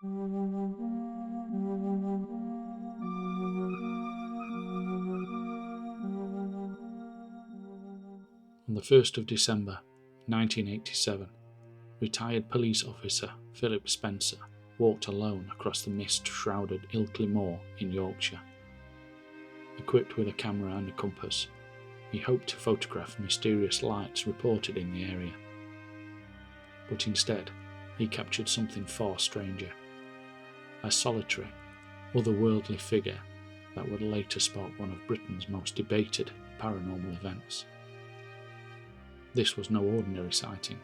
On the 1st of December 1987, retired police officer Philip Spencer walked alone across the mist-shrouded Ilkley Moor in Yorkshire. Equipped with a camera and a compass, he hoped to photograph mysterious lights reported in the area. But instead, he captured something far stranger. A solitary, otherworldly figure that would later spark one of Britain's most debated paranormal events. This was no ordinary sighting.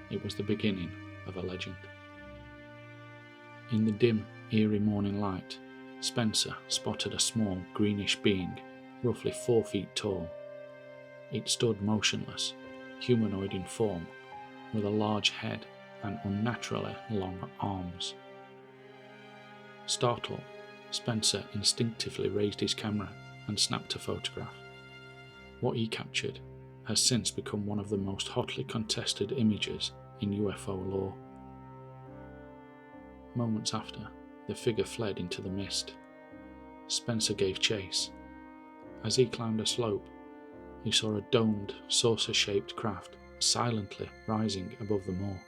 It was the beginning of a legend. In the dim, eerie morning light, Spencer spotted a small, greenish being, roughly 4 feet tall. It stood motionless, humanoid in form, with a large head and unnaturally long arms. Startled, Spencer instinctively raised his camera and snapped a photograph. What he captured has since become one of the most hotly contested images in UFO lore. Moments after, the figure fled into the mist. Spencer gave chase. As he climbed a slope, he saw a domed, saucer-shaped craft silently rising above the moor.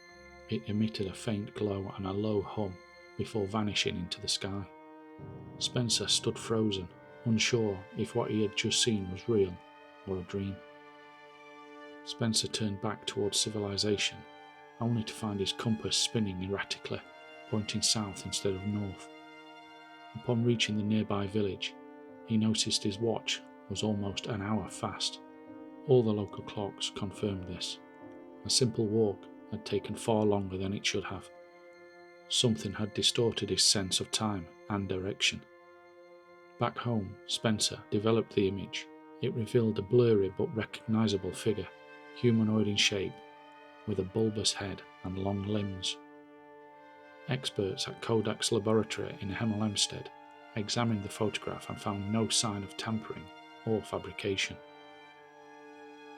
It emitted a faint glow and a low hum before vanishing into the sky. Spencer stood frozen, unsure if what he had just seen was real or a dream. Spencer turned back towards civilization, only to find his compass spinning erratically, pointing south instead of north. Upon reaching the nearby village, he noticed his watch was almost an hour fast. All the local clocks confirmed this. A simple walk had taken far longer than it should have. Something had distorted his sense of time and direction. Back home, Spencer developed the image. It revealed a blurry but recognizable figure, humanoid in shape, with a bulbous head and long limbs. Experts at Kodak's laboratory in Hemel Hempstead examined the photograph and found no sign of tampering or fabrication.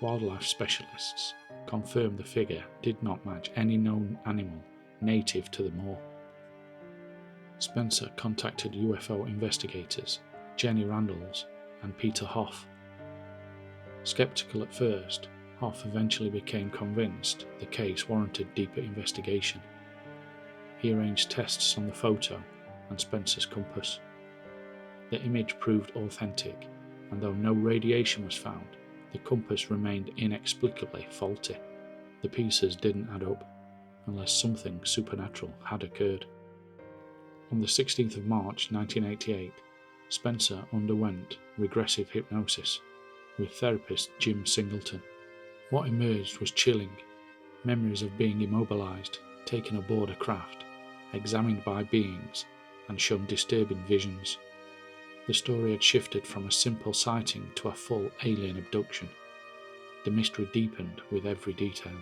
Wildlife specialists confirmed the figure did not match any known animal native to the moor. Spencer contacted UFO investigators Jenny Randalls and Peter Hoff. Skeptical at first, Hoff eventually became convinced the case warranted deeper investigation. He arranged tests on the photo and Spencer's compass. The image proved authentic, and though no radiation was found, the compass remained inexplicably faulty. The pieces didn't add up, unless something supernatural had occurred. On the 16th of March 1988, Spencer underwent regressive hypnosis with therapist Jim Singleton. What emerged was chilling. Memories of being immobilized, taken aboard a craft, examined by beings, and shown disturbing visions. The story had shifted from a simple sighting to a full alien abduction. The mystery deepened with every detail.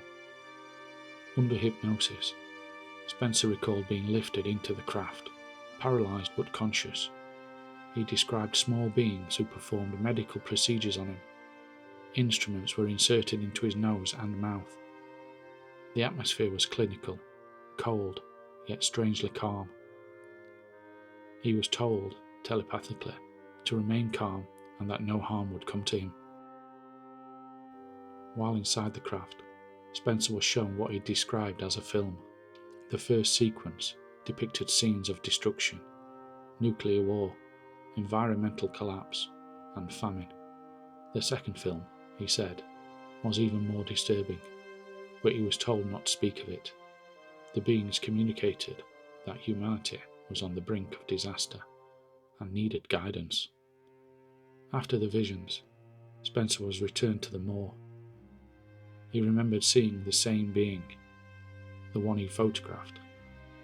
Under hypnosis, Spencer recalled being lifted into the craft, paralyzed but conscious. He described small beings who performed medical procedures on him. Instruments were inserted into his nose and mouth. The atmosphere was clinical, cold, yet strangely calm. He was told, telepathically, to remain calm and that no harm would come to him. While inside the craft, Spencer was shown what he described as a film. The first sequence depicted scenes of destruction, nuclear war, environmental collapse, and famine. The second film, he said, was even more disturbing, but he was told not to speak of it. The beings communicated that humanity was on the brink of disaster and needed guidance. After the visions, Spencer was returned to the moor. He remembered seeing the same being, the one he photographed,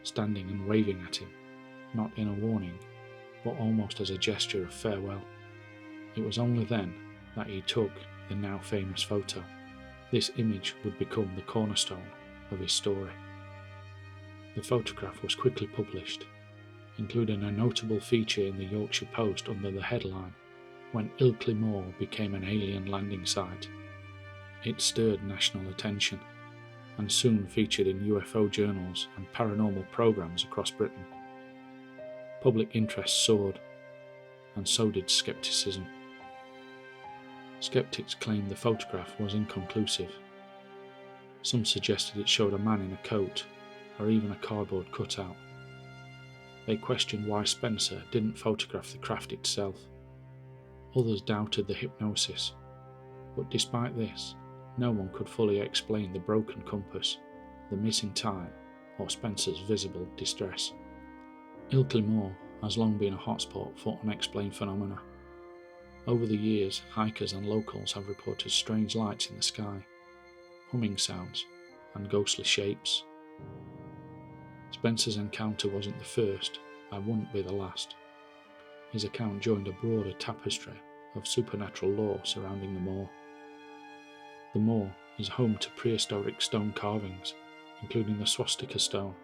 standing and waving at him, not in a warning, but almost as a gesture of farewell. It was only then that he took the now famous photo. This image would become the cornerstone of his story. The photograph was quickly published, including a notable feature in the Yorkshire Post under the headline, "When Ilkley Moor became an alien landing site." It stirred national attention, and soon featured in UFO journals and paranormal programs across Britain. Public interest soared, and so did skepticism. Skeptics claimed the photograph was inconclusive. Some suggested it showed a man in a coat, or even a cardboard cutout. They questioned why Spencer didn't photograph the craft itself. Others doubted the hypnosis, but despite this, no one could fully explain the broken compass, the missing time, or Spencer's visible distress. Ilkley Moor has long been a hotspot for unexplained phenomena. Over the years, hikers and locals have reported strange lights in the sky, humming sounds, and ghostly shapes. Spencer's encounter wasn't the first, and wouldn't be the last. His account joined a broader tapestry of supernatural lore surrounding the moor. The moor is home to prehistoric stone carvings, including the swastika stone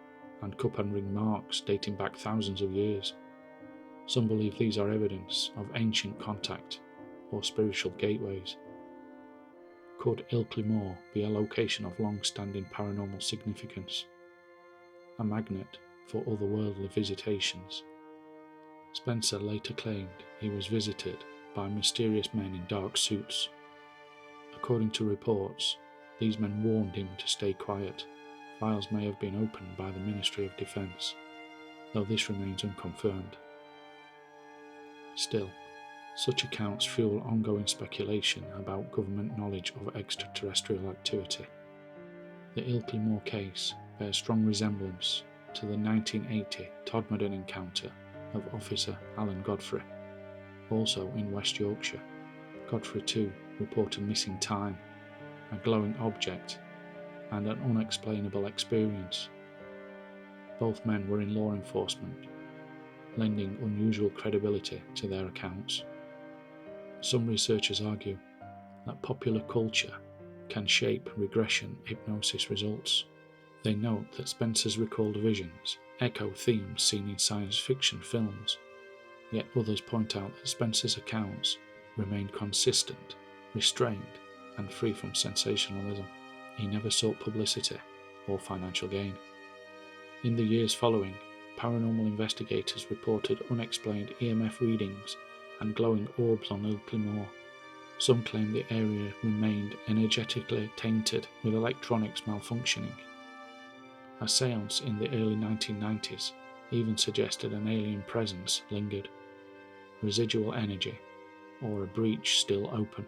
and cup and ring marks dating back thousands of years. Some believe these are evidence of ancient contact or spiritual gateways. Could Ilkley Moor be a location of long-standing paranormal significance, a magnet for otherworldly visitations? Spencer later claimed he was visited by mysterious men in dark suits. According to reports, these men warned him to stay quiet. Files may have been opened by the Ministry of Defence, though this remains unconfirmed. Still, such accounts fuel ongoing speculation about government knowledge of extraterrestrial activity. The Ilkley Moor case bears strong resemblance to the 1980 Todmorden encounter of Officer Alan Godfrey. Also in West Yorkshire, Godfrey too reported missing time, a glowing object, and an unexplainable experience. Both men were in law enforcement, lending unusual credibility to their accounts. Some researchers argue that popular culture can shape regression hypnosis results. They note that Spencer's recalled visions echo themes seen in science fiction films, yet others point out that Spencer's accounts remained consistent, restrained, and free from sensationalism. He never sought publicity or financial gain. In the years following, paranormal investigators reported unexplained EMF readings and glowing orbs on Ilkley Moor. Some claimed the area remained energetically tainted with electronics malfunctioning. A séance in the early 1990s even suggested an alien presence lingered, residual energy, or a breach still open.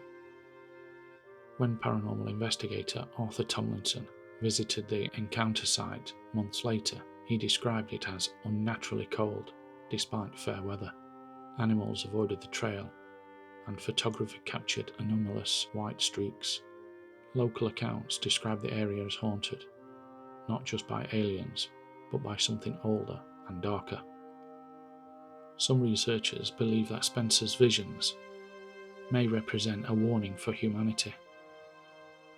When paranormal investigator Arthur Tomlinson visited the encounter site months later, he described it as unnaturally cold despite fair weather. Animals avoided the trail, and photography captured anomalous white streaks. Local accounts describe the area as haunted, not just by aliens, but by something older and darker. Some researchers believe that Spencer's visions may represent a warning for humanity.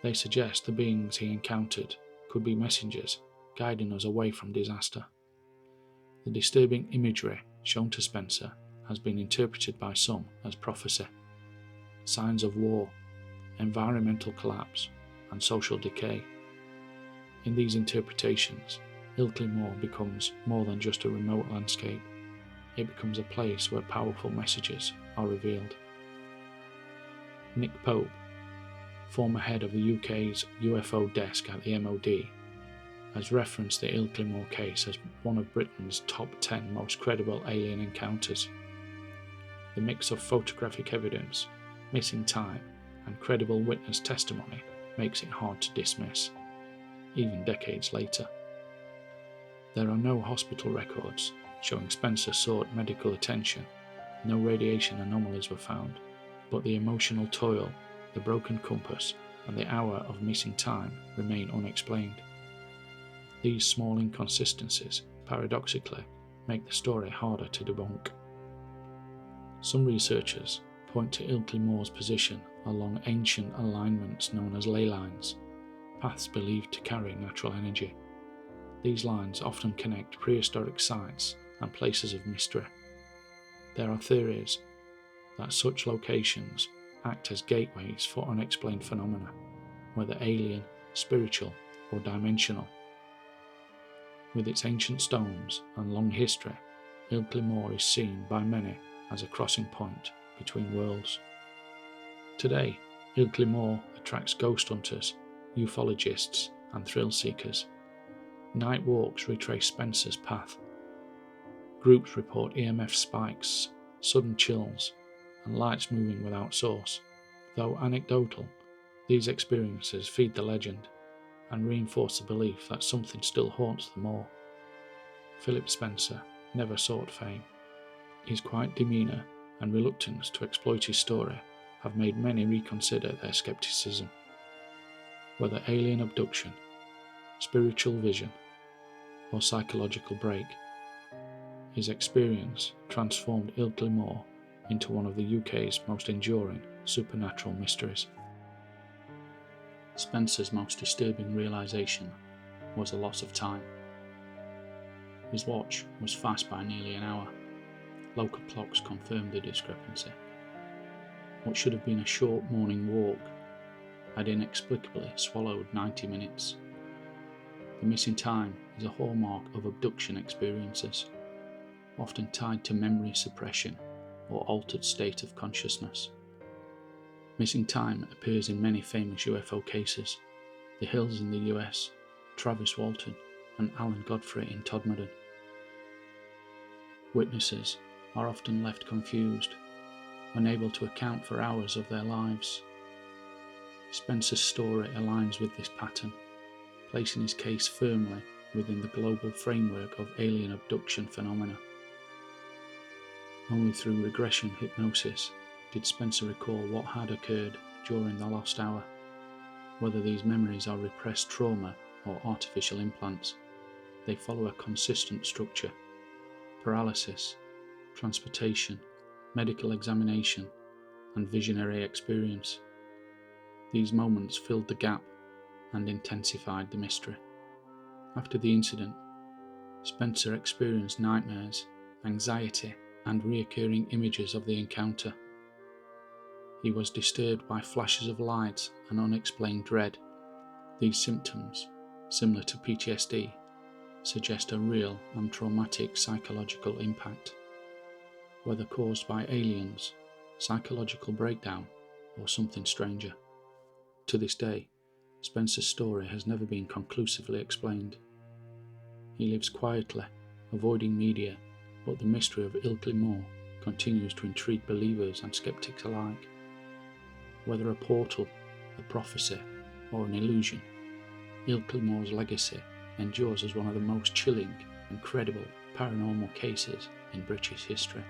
They suggest the beings he encountered could be messengers guiding us away from disaster. The disturbing imagery shown to Spencer has been interpreted by some as prophecy, signs of war, environmental collapse, and social decay. In these interpretations, Ilkley Moor becomes more than just a remote landscape. It becomes a place where powerful messages are revealed. Nick Pope, former head of the UK's UFO desk at the MOD, has referenced the Ilkley Moor case as one of Britain's top 10 most credible alien encounters. The mix of photographic evidence, missing time, and credible witness testimony makes it hard to dismiss, even decades later. There are no hospital records showing Spencer sought medical attention, no radiation anomalies were found, but the emotional toil, the broken compass, and the hour of missing time remain unexplained. These small inconsistencies, paradoxically, make the story harder to debunk. Some researchers point to Ilkley Moor's position along ancient alignments known as ley lines, paths believed to carry natural energy. These lines often connect prehistoric sites and places of mystery. There are theories that such locations act as gateways for unexplained phenomena, whether alien, spiritual, or dimensional. With its ancient stones and long history, Ilkley Moor is seen by many as a crossing point between worlds. Today, Ilkley Moor attracts ghost hunters, ufologists and thrill seekers. Night walks retrace Spencer's path. Groups report EMF spikes, sudden chills, and lights moving without source. Though anecdotal, these experiences feed the legend and reinforce the belief that something still haunts the moor. Philip Spencer never sought fame. His quiet demeanour and reluctance to exploit his story have made many reconsider their skepticism. Whether alien abduction, spiritual vision, or psychological break, his experience transformed Ilkley Moor into one of the UK's most enduring supernatural mysteries. Spencer's most disturbing realisation was a loss of time. His watch was fast by nearly an hour. Local clocks confirmed the discrepancy. What should have been a short morning walk had inexplicably swallowed 90 minutes. The missing time is a hallmark of abduction experiences, often tied to memory suppression or altered state of consciousness. Missing time appears in many famous UFO cases: the Hills in the US, Travis Walton, and Alan Godfrey in Todmorden. Witnesses are often left confused, unable to account for hours of their lives. Spencer's story aligns with this pattern, placing his case firmly within the global framework of alien abduction phenomena. Only through regression hypnosis did Spencer recall what had occurred during the lost hour. Whether these memories are repressed trauma or artificial implants, they follow a consistent structure: paralysis, transportation, medical examination, and visionary experience. These moments filled the gap and intensified the mystery. After the incident, Spencer experienced nightmares, anxiety, and recurring images of the encounter. He was disturbed by flashes of light and unexplained dread. These symptoms, similar to PTSD, suggest a real and traumatic psychological impact, whether caused by aliens, psychological breakdown, or something stranger. To this day, Spencer's story has never been conclusively explained. He lives quietly, avoiding media, but the mystery of Ilkley Moor continues to intrigue believers and skeptics alike. Whether a portal, a prophecy, or an illusion, Ilkley Moor's legacy endures as one of the most chilling and credible paranormal cases in British history.